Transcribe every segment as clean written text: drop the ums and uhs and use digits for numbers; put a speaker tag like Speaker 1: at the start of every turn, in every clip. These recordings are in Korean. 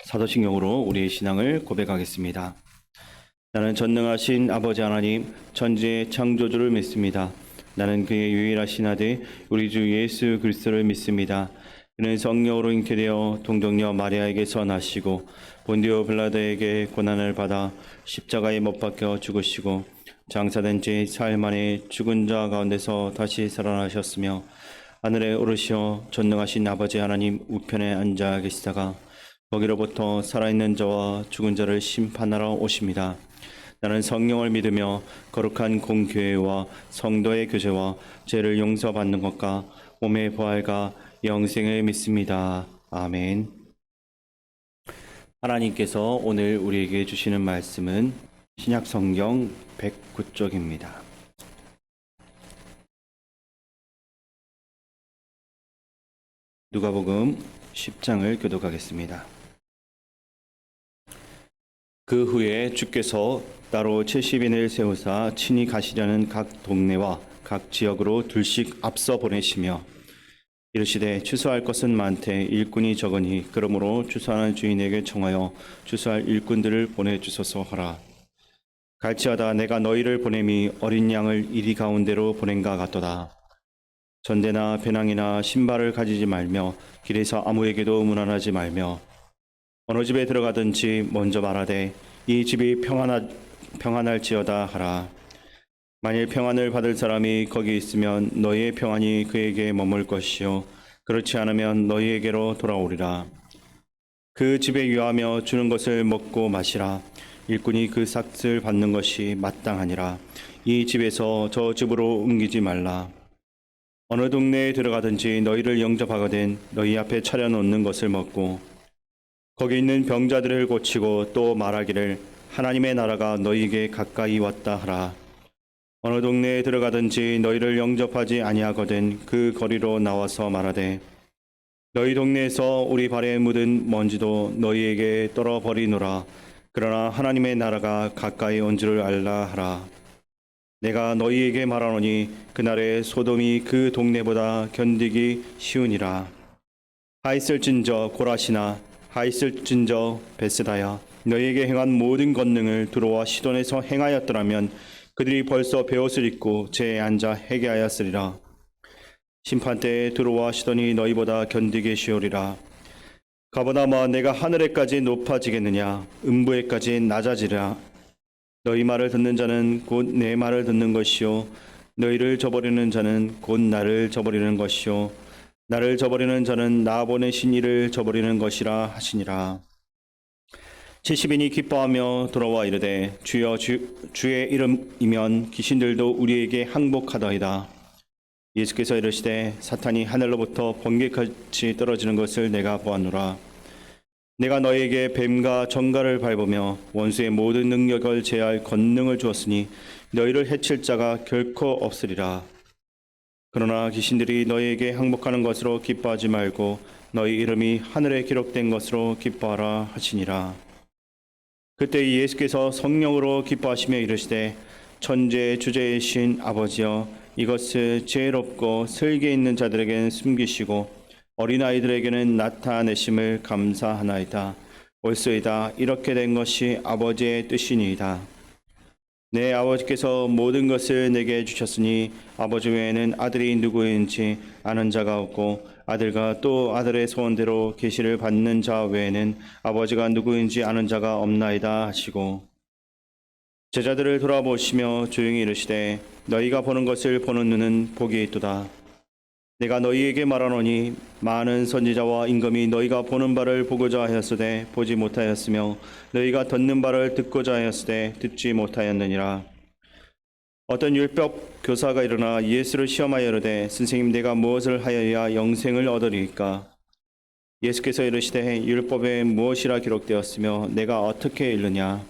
Speaker 1: 사도신경으로 우리의 신앙을 고백하겠습니다. 나는 전능하신 아버지 하나님, 천지의 창조주를 믿습니다. 나는 그의 유일하신 아들, 우리 주 예수 그리스도를 믿습니다. 그는 성령으로 잉태되어 동정녀 마리아에게서 나시고 본디오 빌라도에게 고난을 받아 십자가에 못 박혀 죽으시고 장사된 지 사흘 만에 죽은 자 가운데서 다시 살아나셨으며 하늘에 오르시어 전능하신 아버지 하나님 우편에 앉아 계시다가 거기로부터 살아있는 자와 죽은 자를 심판하러 오십니다. 나는 성령을 믿으며 거룩한 공교회와 성도의 교제와 죄를 용서받는 것과 몸의 부활과 영생을 믿습니다. 아멘. 하나님께서 오늘 우리에게 주시는 말씀은 신약성경 109쪽입니다. 누가복음 10장을 교독하겠습니다. 그 후에 주께서 따로 70인을 세우사 친히 가시려는 각 동네와 각 지역으로 둘씩 앞서 보내시며 이르시되 추수할 것은 많되 일꾼이 적으니 그러므로 추수하는 주인에게 청하여 추수할 일꾼들을 보내주소서 하라. 갈지어다 내가 너희를 보냄이 어린 양을 이리 가운데로 보낸가 같도다. 전대나 배낭이나 신발을 가지지 말며 길에서 아무에게도 문안하지 말며 어느 집에 들어가든지 먼저 말하되 이 집이 평안할지어다 하라. 만일 평안을 받을 사람이 거기 있으면 너희의 평안이 그에게 머물 것이요 그렇지 않으면 너희에게로 돌아오리라. 그 집에 유하며 주는 것을 먹고 마시라. 일꾼이 그 삭을 받는 것이 마땅하니라. 이 집에서 저 집으로 옮기지 말라. 어느 동네에 들어가든지 너희를 영접하거든 너희 앞에 차려놓는 것을 먹고 거기 있는 병자들을 고치고 또 말하기를 하나님의 나라가 너희에게 가까이 왔다 하라. 어느 동네에 들어가든지 너희를 영접하지 아니하거든 그 거리로 나와서 말하되 너희 동네에서 우리 발에 묻은 먼지도 너희에게 떨어버리노라. 그러나 하나님의 나라가 가까이 온 줄을 알라 하라. 내가 너희에게 말하노니 그날에 소돔이 그 동네보다 견디기 쉬우니라. 하있을진저 고라시나 하있을진저 베스다야 너희에게 행한 모든 권능을 두로와 시돈에서 행하였더라면 그들이 벌써 베옷을 입고 제에 앉아 회개하였으리라. 심판때에 두로와 시돈이 너희보다 견디기 쉬우리라. 가보나마 내가 하늘에까지 높아지겠느냐 음부에까지 낮아지리라. 너희 말을 듣는 자는 곧 내 말을 듣는 것이요 너희를 저버리는 자는 곧 나를 저버리는 것이요 나를 저버리는 자는 나 보내신 이를 저버리는 것이라 하시니라. 70인이 기뻐하며 돌아와 이르되 주여 주의 이름이면 귀신들도 우리에게 항복하더이다. 예수께서 이르시되 사탄이 하늘로부터 번개같이 떨어지는 것을 내가 보았노라. 내가 너희에게 뱀과 정갈을 밟으며 원수의 모든 능력을 제할 권능을 주었으니 너희를 해칠 자가 결코 없으리라. 그러나 귀신들이 너희에게 항복하는 것으로 기뻐하지 말고 너희 이름이 하늘에 기록된 것으로 기뻐하라 하시니라. 그때 예수께서 성령으로 기뻐하시며 이르시되 천지의 주제이신 아버지여 이것을 지혜롭고 슬기 있는 자들에게는 숨기시고 어린아이들에게는 나타내심을 감사하나이다. 옳소이다. 이렇게 된 것이 아버지의 뜻이니이다. 내 아버지께서 모든 것을 내게 주셨으니 아버지 외에는 아들이 누구인지 아는 자가 없고 아들과 또 아들의 소원대로 계시를 받는 자 외에는 아버지가 누구인지 아는 자가 없나이다 하시고 제자들을 돌아보시며 조용히 이르시되 너희가 보는 것을 보는 눈은 복이 있도다. 내가 너희에게 말하노니 많은 선지자와 임금이 너희가 보는 바를 보고자 하였으되 보지 못하였으며 너희가 듣는 바를 듣고자 하였으되 듣지 못하였느니라. 어떤 율법 교사가 일어나 예수를 시험하여 이르되 선생님 내가 무엇을 하여야 영생을 얻으리이까? 예수께서 이르시되 율법에 무엇이라 기록되었으며 내가 어떻게 읽느냐?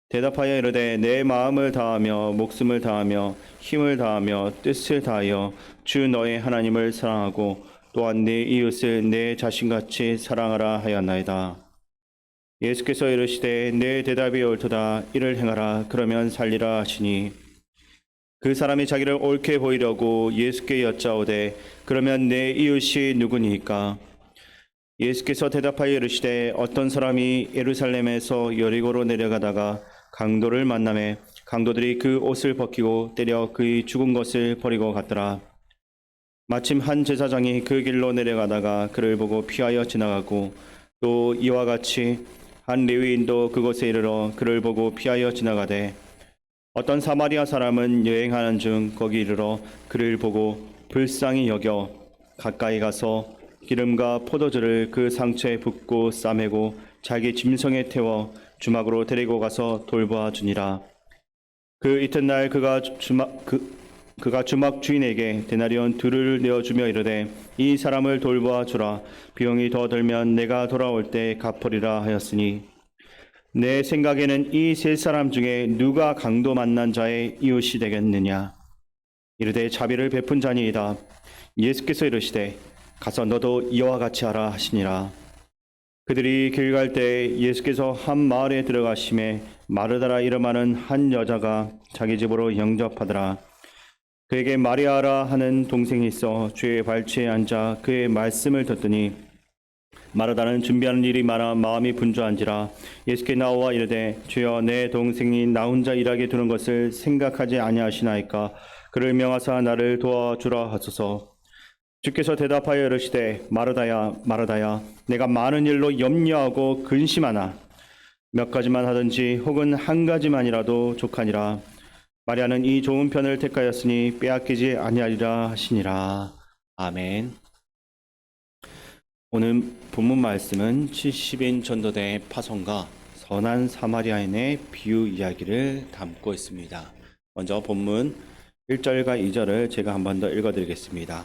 Speaker 1: 대답하여 이르되 내 마음을 다하며 목숨을 다하며 힘을 다하며 뜻을 다하여 주 너의 하나님을 사랑하고 또한 네 이웃을 내 자신같이 사랑하라 하였나이다. 예수께서 이르시되 내 대답이 옳도다. 이를 행하라. 그러면 살리라 하시니 그 사람이 자기를 옳게 보이려고 예수께 여짜오되 그러면 내 이웃이 누구니까? 예수께서 대답하여 이르시되 어떤 사람이 예루살렘에서 여리고로 내려가다가 강도를 만나매 강도들이 그 옷을 벗기고 때려 그의 죽은 것을 버리고 갔더라. 마침 한 제사장이 그 길로 내려가다가 그를 보고 피하여 지나가고 또 이와 같이 한 레위인도 그곳에 이르러 그를 보고 피하여 지나가되 어떤 사마리아 사람은 여행하는 중 거기 이르러 그를 보고 불쌍히 여겨 가까이 가서 기름과 포도주를 그 상처에 붓고 싸매고 자기 짐승에 태워 주막으로 데리고 가서 돌보아 주니라. 그 이튿날 그가 주막 주인에게 데나리온 둘을 내어주며 이르되 이 사람을 돌보아 주라. 비용이 더 들면 내가 돌아올 때 갚으리라 하였으니 내 생각에는 이 세 사람 중에 누가 강도 만난 자의 이웃이 되겠느냐. 이르되 자비를 베푼 자니이다. 예수께서 이르시되 가서 너도 이와 같이 하라 하시니라. 그들이 길 갈 때 예수께서 한 마을에 들어가심에 마르다라 이름하는 한 여자가 자기 집으로 영접하더라. 그에게 마리아라 하는 동생이 있어 주의 발치에 앉아 그의 말씀을 듣더니 마르다는 준비하는 일이 많아 마음이 분주한지라. 예수께 나와 이르되 주여 내 동생이 나 혼자 일하게 두는 것을 생각하지 아니하시나이까. 그를 명하사 나를 도와주라 하소서. 주께서 대답하여 이르시되 마르다야 마르다야 내가 많은 일로 염려하고 근심하나 몇 가지만 하든지 혹은 한 가지만이라도 족하니라. 마리아는 이 좋은 편을 택하였으니 빼앗기지 아니하리라 하시니라. 아멘. 오늘 본문 말씀은 70인 전도대 파송과 선한 사마리아인의 비유 이야기를 담고 있습니다. 먼저 본문 1절과 2절을 제가 한 번 더 읽어드리겠습니다.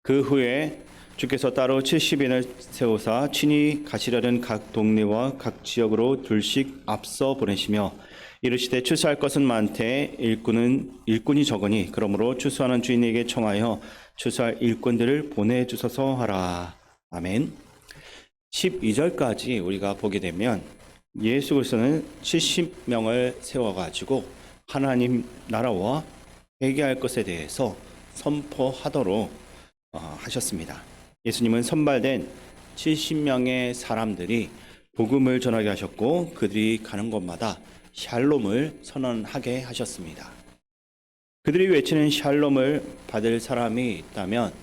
Speaker 1: 그 후에 주께서 따로 70인을 세우사 친히 가시려는 각 동네와 각 지역으로 둘씩 앞서 보내시며 이르시되 추수할 것은 많되 일꾼이 적으니 그러므로 추수하는 주인에게 청하여 추수할 일꾼들을 보내주소서 하라. 아멘. 12절까지 우리가 보게 되면 예수 그리스도는 70명을 세워가지고 하나님 나라와 회개할 것에 대해서 선포하도록 하셨습니다. 예수님은 선발된 70명의 사람들이 복음을 전하게 하셨고 그들이 가는 곳마다 샬롬을 선언하게 하셨습니다. 그들이 외치는 샬롬을 받을 사람이 있다면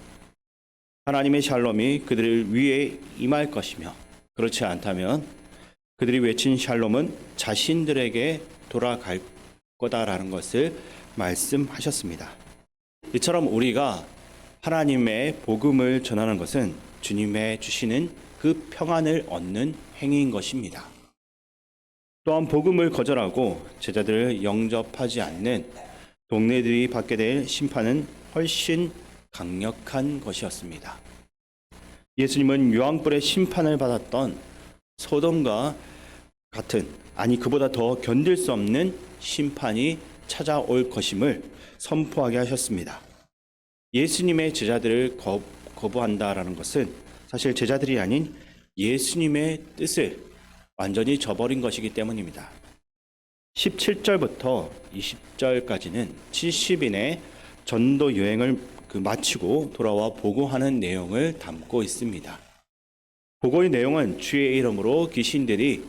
Speaker 1: 하나님의 샬롬이 그들 위에 임할 것이며 그렇지 않다면 그들이 외친 샬롬은 자신들에게 돌아갈 거다라는 것을 말씀하셨습니다. 이처럼 우리가 하나님의 복음을 전하는 것은 주님의 주시는 그 평안을 얻는 행위인 것입니다. 또한 복음을 거절하고 제자들을 영접하지 않는 동네들이 받게 될 심판은 훨씬 강력한 것이었습니다. 예수님은 유황불의 심판을 받았던 소돔과 같은 그보다 더 견딜 수 없는 심판이 찾아올 것임을 선포하게 하셨습니다. 예수님의 제자들을 거부한다라는 것은 사실 제자들이 아닌 예수님의 뜻을 완전히 저버린 것이기 때문입니다. 17절부터 20절까지는 70인의 전도 여행을 마치고 돌아와 보고하는 내용을 담고 있습니다. 보고의 내용은 주의 이름으로 귀신들이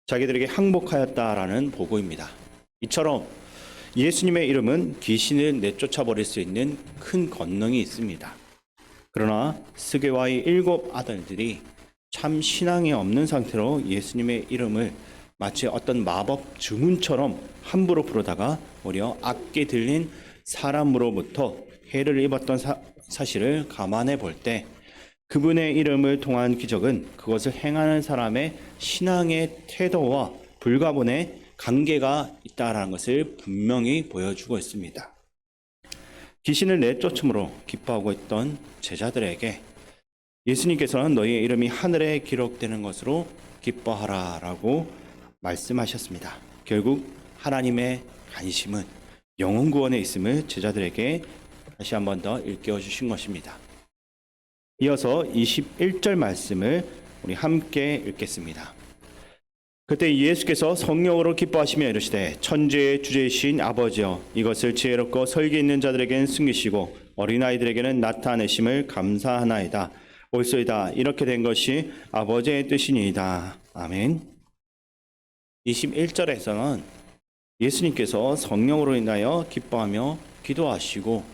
Speaker 1: 자기들에게 항복하였다라는 보고입니다. 이처럼 예수님의 이름은 귀신을 내쫓아버릴 수 있는 큰 권능이 있습니다. 그러나 스게와의 7 아들들이 참 신앙이 없는 상태로 예수님의 이름을 마치 어떤 마법 주문처럼 함부로 부르다가 오히려 악기 들린 사람으로부터 해를 입었던 사실을 감안해 볼 때 그분의 이름을 통한 기적은 그것을 행하는 사람의 신앙의 태도와 불가분의 관계가 있다는 것을 분명히 보여주고 있습니다. 귀신을 내쫓음으로 기뻐하고 있던 제자들에게 예수님께서는 너희의 이름이 하늘에 기록되는 것으로 기뻐하라라고 말씀하셨습니다. 결국 하나님의 관심은 영혼 구원에 있음을 제자들에게 다시 한 번 더 일깨워 주신 것입니다. 이어서 21절 말씀을 우리 함께 읽겠습니다. 그때 예수께서 성령으로 기뻐하시며 이르시되 천지의 주제이신 아버지여 이것을 지혜롭고 설계 있는 자들에게는 숨기시고 어린아이들에게는 나타내심을 감사하나이다. 옳소이다. 이렇게 된 것이 아버지의 뜻이니이다. 아멘. 21절에서는 예수님께서 성령으로 인하여 기뻐하며 기도하시고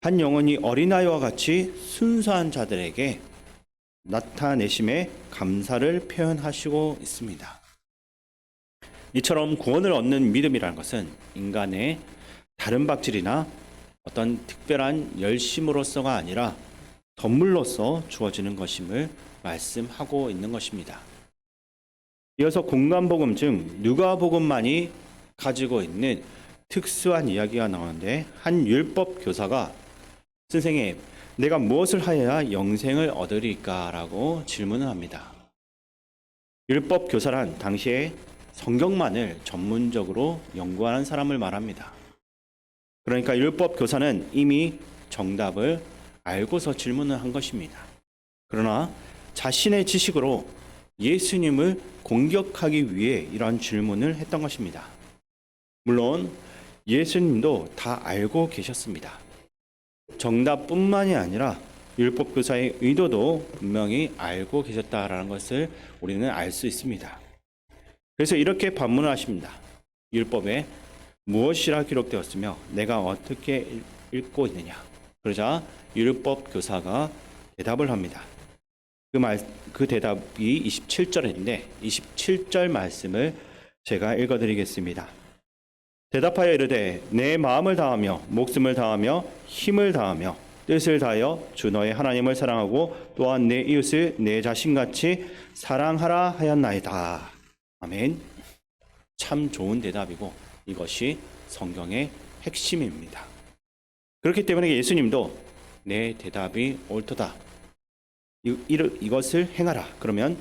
Speaker 1: 한 영혼이 어린아이와 같이 순수한 자들에게 나타내심에 감사를 표현하시고 있습니다. 이처럼 구원을 얻는 믿음이라는 것은 인간의 다른 박질이나 어떤 특별한 열심으로서가 아니라 선물로서 주어지는 것임을 말씀하고 있는 것입니다. 이어서 공간복음 중 누가복음만이 가지고 있는 특수한 이야기가 나오는데 한 율법 교사가 선생님, 내가 무엇을 하여야 영생을 얻으리까? 라고 질문을 합니다. 율법 교사란 당시에 성경만을 전문적으로 연구하는 사람을 말합니다. 그러니까 율법 교사는 이미 정답을 알고서 질문을 한 것입니다. 그러나 자신의 지식으로 예수님을 공격하기 위해 이러한 질문을 했던 것입니다. 물론 예수님도 다 알고 계셨습니다. 정답뿐만이 아니라 율법 교사의 의도도 분명히 알고 계셨다라는 것을 우리는 알 수 있습니다. 그래서 이렇게 반문을 하십니다. 율법에 무엇이라 기록되었으며 내가 어떻게 읽고 있느냐. 그러자 율법 교사가 대답을 합니다. 그 대답이 27절인데 27절 말씀을 제가 읽어드리겠습니다. 대답하여 이르되 내 마음을 다하며 목숨을 다하며 힘을 다하며 뜻을 다하여 주 너의 하나님을 사랑하고 또한 내 이웃을 내 자신같이 사랑하라 하였나이다. 아멘. 참 좋은 대답이고 이것이 성경의 핵심입니다. 그렇기 때문에 예수님도 내 대답이 옳도다. 이것을 행하라. 그러면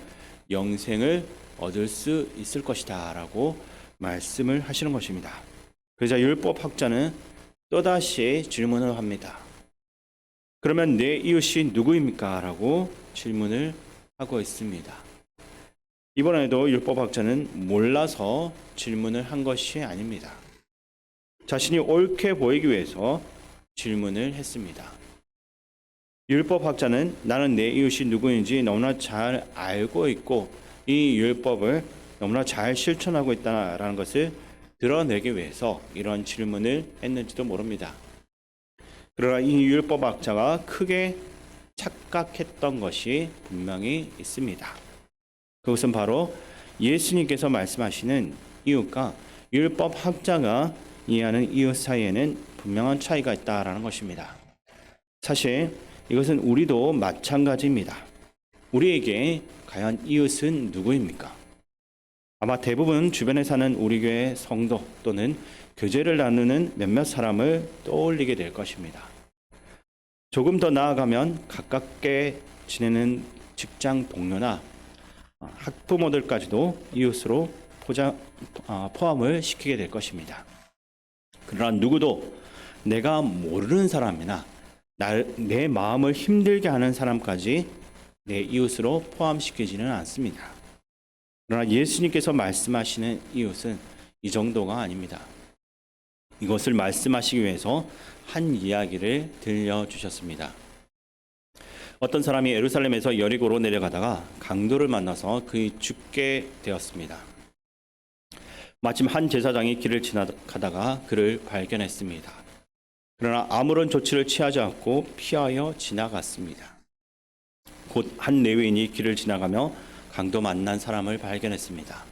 Speaker 1: 영생을 얻을 수 있을 것이다. 라고 말씀을 하시는 것입니다. 그러자 율법학자는 또다시 질문을 합니다. 그러면 내 이웃이 누구입니까? 라고 질문을 하고 있습니다. 이번에도 율법학자는 몰라서 질문을 한 것이 아닙니다. 자신이 옳게 보이기 위해서 질문을 했습니다. 율법학자는 나는 내 이웃이 누구인지 너무나 잘 알고 있고 이 율법을 너무나 잘 실천하고 있다는 것을 드러내기 위해서 이런 질문을 했는지도 모릅니다. 그러나 이 율법학자가 크게 착각했던 것이 분명히 있습니다. 그것은 바로 예수님께서 말씀하시는 이웃과 율법학자가 이해하는 이웃 사이에는 분명한 차이가 있다라는 것입니다. 사실 이것은 우리도 마찬가지입니다. 우리에게 과연 이웃은 누구입니까? 아마 대부분 주변에 사는 우리 교회 성도 또는 교제를 나누는 몇몇 사람을 떠올리게 될 것입니다. 조금 더 나아가면 가깝게 지내는 직장 동료나 학부모들까지도 이웃으로 포함을 시키게 될 것입니다. 그러나 누구도 내가 모르는 사람이나 내 마음을 힘들게 하는 사람까지 내 이웃으로 포함시키지는 않습니다. 그러나 예수님께서 말씀하시는 이웃은 이 정도가 아닙니다. 이것을 말씀하시기 위해서 한 이야기를 들려주셨습니다. 어떤 사람이 예루살렘에서 여리고로 내려가다가 강도를 만나서 그의 죽게 되었습니다. 마침 한 제사장이 길을 지나가다가 그를 발견했습니다. 그러나 아무런 조치를 취하지 않고 피하여 지나갔습니다. 곧 한 레위인이 길을 지나가며 강도 만난 사람을 발견했습니다.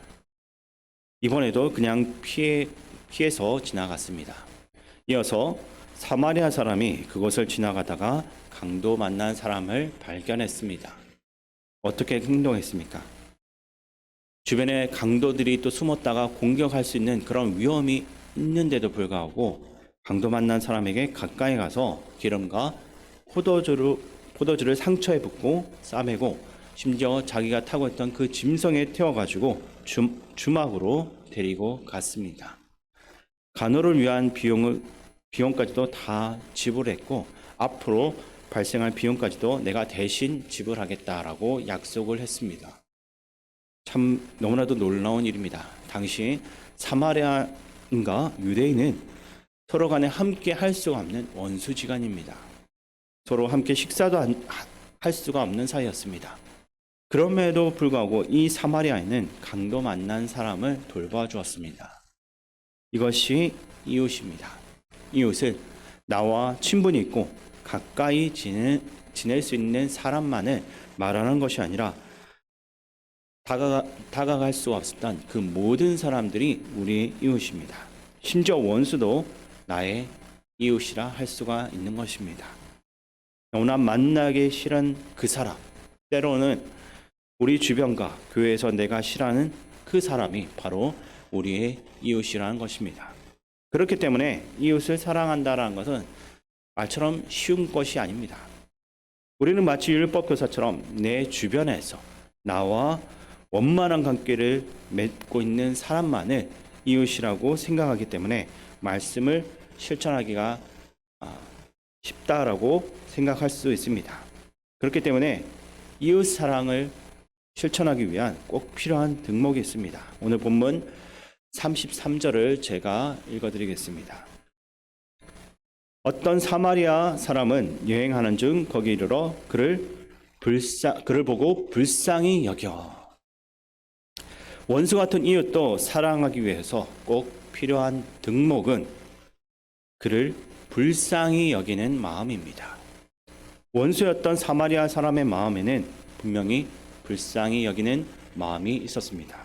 Speaker 1: 이번에도 그냥 피해서 지나갔습니다. 이어서 사마리아 사람이 그곳을 지나가다가 강도 만난 사람을 발견했습니다. 어떻게 행동했습니까? 주변에 강도들이 또 숨었다가 공격할 수 있는 그런 위험이 있는데도 불구하고 강도 만난 사람에게 가까이 가서 기름과 포도주를 상처에 붓고 싸매고 심지어 자기가 타고 있던 그 짐승에 태워가지고 주막으로 데리고 갔습니다. 간호를 위한 비용까지도 다 지불했고 앞으로 발생할 비용까지도 내가 대신 지불하겠다라고 약속을 했습니다. 참 너무나도 놀라운 일입니다. 당시 사마리아인과 유대인은 서로 간에 함께 할 수가 없는 원수지간입니다. 서로 함께 식사도 할 수가 없는 사이였습니다. 그럼에도 불구하고 이 사마리아인은 강도 만난 사람을 돌봐주었습니다. 이것이 이웃입니다. 이웃은 나와 친분이 있고 가까이 지낼 수 있는 사람만을 말하는 것이 아니라 다가갈 수 없었던 그 모든 사람들이 우리의 이웃입니다. 심지어 원수도 나의 이웃이라 할 수가 있는 것입니다. 너무나 만나기 싫은 그 사람, 때로는 우리 주변과 교회에서 내가 싫어하는 그 사람이 바로 우리의 이웃이라는 것입니다. 그렇기 때문에 이웃을 사랑한다는 것은 말처럼 쉬운 것이 아닙니다. 우리는 마치 율법 교사처럼 내 주변에서 나와 원만한 관계를 맺고 있는 사람만을 이웃이라고 생각하기 때문에 말씀을 실천하기가 쉽다라고 생각할 수 있습니다. 그렇기 때문에 이웃 사랑을 실천하기 위한 꼭 필요한 덕목이 있습니다. 오늘 본문 33절을 제가 읽어드리겠습니다. 어떤 사마리아 사람은 여행하는 중 거기 이르러 그를 보고 불쌍히 여겨. 원수 같은 이웃도 사랑하기 위해서 꼭 필요한 덕목은 그를 불쌍히 여기는 마음입니다. 원수였던 사마리아 사람의 마음에는 분명히 불쌍히 여기는 마음이 있었습니다.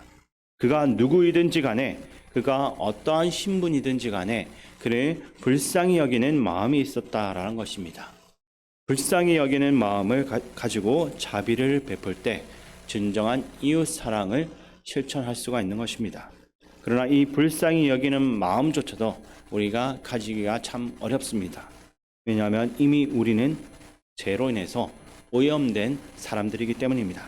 Speaker 1: 그가 누구이든지 간에, 그가 어떠한 신분이든지 간에 그를 불쌍히 여기는 마음이 있었다라는 것입니다. 불쌍히 여기는 마음을 가지고 자비를 베풀 때 진정한 이웃 사랑을 실천할 수가 있는 것입니다. 그러나 이 불쌍히 여기는 마음조차도 우리가 가지기가 참 어렵습니다. 왜냐하면 이미 우리는 죄로 인해서 오염된 사람들이기 때문입니다.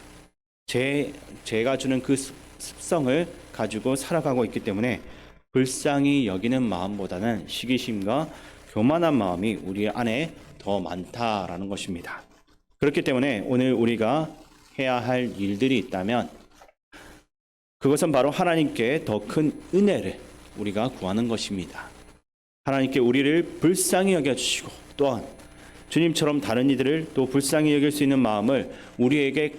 Speaker 1: 죄가 주는 그 습성을 가지고 살아가고 있기 때문에 불쌍히 여기는 마음보다는 시기심과 교만한 마음이 우리 안에 더 많다라는 것입니다. 그렇기 때문에 오늘 우리가 해야 할 일들이 있다면 그것은 바로 하나님께 더 큰 은혜를 우리가 구하는 것입니다. 하나님께 우리를 불쌍히 여겨주시고 또한 주님처럼 다른 이들을 또 불쌍히 여길 수 있는 마음을 우리에게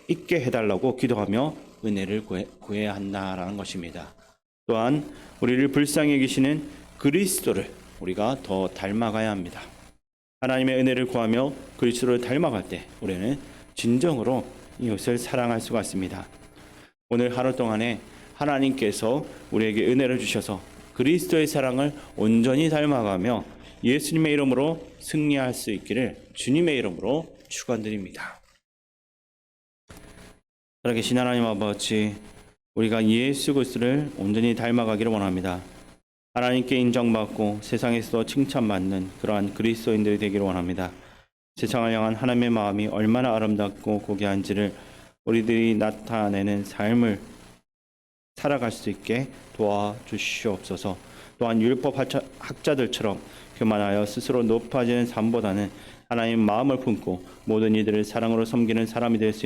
Speaker 1: 있게 해달라고 기도하며 은혜를 구해야 한다라는 것입니다. 또한 우리를 불쌍히 여기시는 그리스도를 우리가 더 닮아가야 합니다. 하나님의 은혜를 구하며 그리스도를 닮아갈 때 우리는 진정으로 이웃을 사랑할 수가 있습니다. 오늘 하루 동안에 하나님께서 우리에게 은혜를 주셔서 그리스도의 사랑을 온전히 닮아가며 예수님의 이름으로 승리할 수 있기를 주님의 이름으로 축원드립니다. 살아계신 하나님 아버지, 우리가 예수 그리스도를 온전히 닮아가기를 원합니다. 하나님께 인정받고 세상에서도 칭찬받는 그러한 그리스도인들이 되기를 원합니다. 세상을 향한 하나님의 마음이 얼마나 아름답고 고귀한지를 우리들이 나타내는 삶을 살아갈 수 있게 도와주시옵소서. 또한 율법 학자들처럼 교만하여 스스로 높아지는 삶보다는 하나님 마음을 품고 모든 이들을 사랑으로 섬기는 사람이 될 수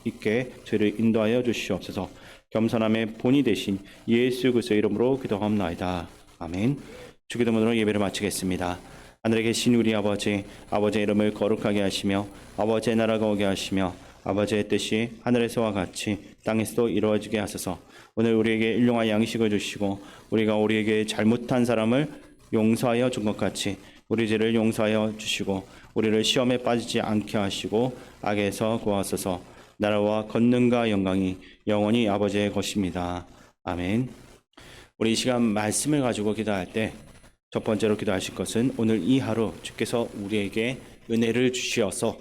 Speaker 1: 있게 저희를 인도하여 주시옵소서. 겸손함의 본이 되신 예수 그리스도의 이름으로 기도하옵나이다. 아멘. 주기도문으로 예배를 마치겠습니다. 하늘에 계신 우리 아버지, 아버지의 이름을 거룩하게 하시며 아버지의 나라가 오게 하시며 아버지의 뜻이 하늘에서와 같이 땅에서도 이루어지게 하소서. 오늘 우리에게 일용할 양식을 주시고 우리가 우리에게 잘못한 사람을 용서하여 준 것 같이 우리 죄를 용서하여 주시고 우리를 시험에 빠지지 않게 하시고 악에서 구하소서. 나라와 권능과 영광이 영원히 아버지의 것입니다. 아멘. 우리 이 시간 말씀을 가지고 기도할 때 첫 번째로 기도하실 것은 오늘 이 하루 주께서 우리에게 은혜를 주시어서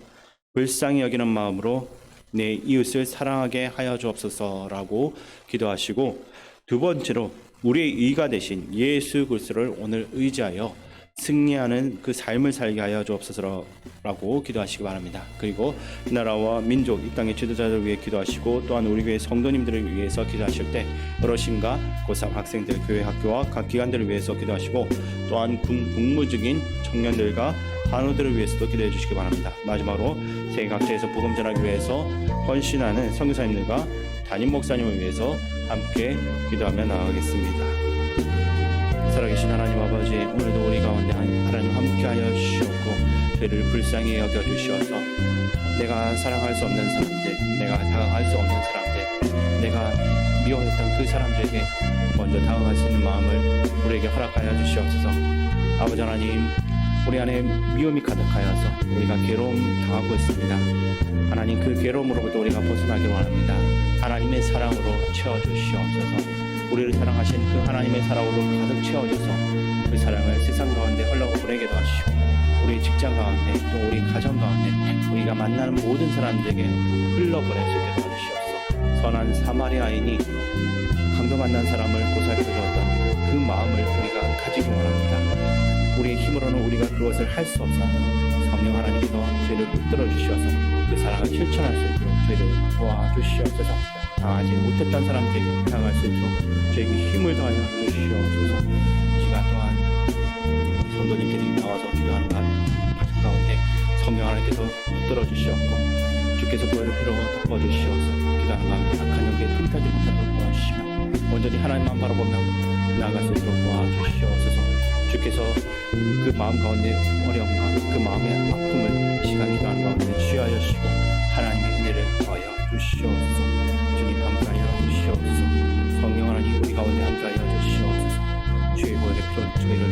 Speaker 1: 불쌍히 여기는 마음으로 내 이웃을 사랑하게 하여 주옵소서라고 기도하시고, 두 번째로 우리의 의가 되신 예수 그리스도를 오늘 의지하여 승리하는 그 삶을 살게 하여 주옵소서라고 기도하시기 바랍니다. 그리고 나라와 민족, 이 땅의 지도자들을 위해 기도하시고 또한 우리 교회 성도님들을 위해서 기도하실 때 어르신과 고3 학생들, 교회 학교와 각 기관들을 위해서 기도하시고 또한 복무 중인 청년들과 간호들을 위해서도 기도해 주시기 바랍니다. 마지막으로 세계 각지에서 복음 전하기 위해서 헌신하는 선교사님들과 담임 목사님을 위해서 함께 기도하며 나아가겠습니다. 살아계신 하나님 아버지, 오늘도 우리 가운데 하나님 함께하여 주시옵고 저희를 불쌍히 여겨주시어서 내가 사랑할 수 없는 사람들, 내가 다가갈 수 없는 사람들, 내가 미워했던 그 사람들에게 먼저 다가갈 수 있는 마음을 우리에게 허락하여 주시옵소서. 아버지 하나님, 우리 안에 미움이 가득하여서 우리가 괴로움 당하고 있습니다. 하나님, 그 괴로움으로부터 우리가 벗어나기를 원합니다. 하나님의 사랑으로 채워주시옵소서. 우리를 사랑하신 그 하나님의 사랑으로 가득 채워줘서 그 사랑을 세상 가운데 흘러보내게 도와주시고, 우리 직장 가운데 또 우리 가정 가운데 우리가 만나는 모든 사람들에게 흘러보낼 수 있게 도와주시옵소서. 선한 사마리아인이 방금 만난 사람을 보살펴 주었던 그 마음을 우리가 가지기 원합니다. 우리의 힘으로는 우리가 그것을 할 수 없어 성령 하나님께서 저희를 붙들어 주시어서 그 사랑을 실천할 수 있도록 저희를 도와주시옵소서. 당하지 못했던 사람들에게 당할 수 있도록 저에게 힘을 더하여 주시옵소서. 시간 동안 성도님들이 나와서 기도하는 가정 가운데 성령 하나님께서 붙들어 주시옵고 주께서 보혈의 피로 덮어 주시어서 기도하는 가운데 악한 영에 틈타지 못하도록 도와주시며 온전히 하나님만 바라보며 나아갈 수 있도록 도와주시옵소서. 주께서 그 마음 가운데 어려움과 그 마음의 아픔을 이 시간 기도하는 가운데 취하여 주시고 하나님의 은혜를 더하여 주시옵소서. 주님 함께하여 주시옵소서. 성령 하나님 우리 가운데 함께하여 주시옵소서. 주의 보혈의 피로 저희를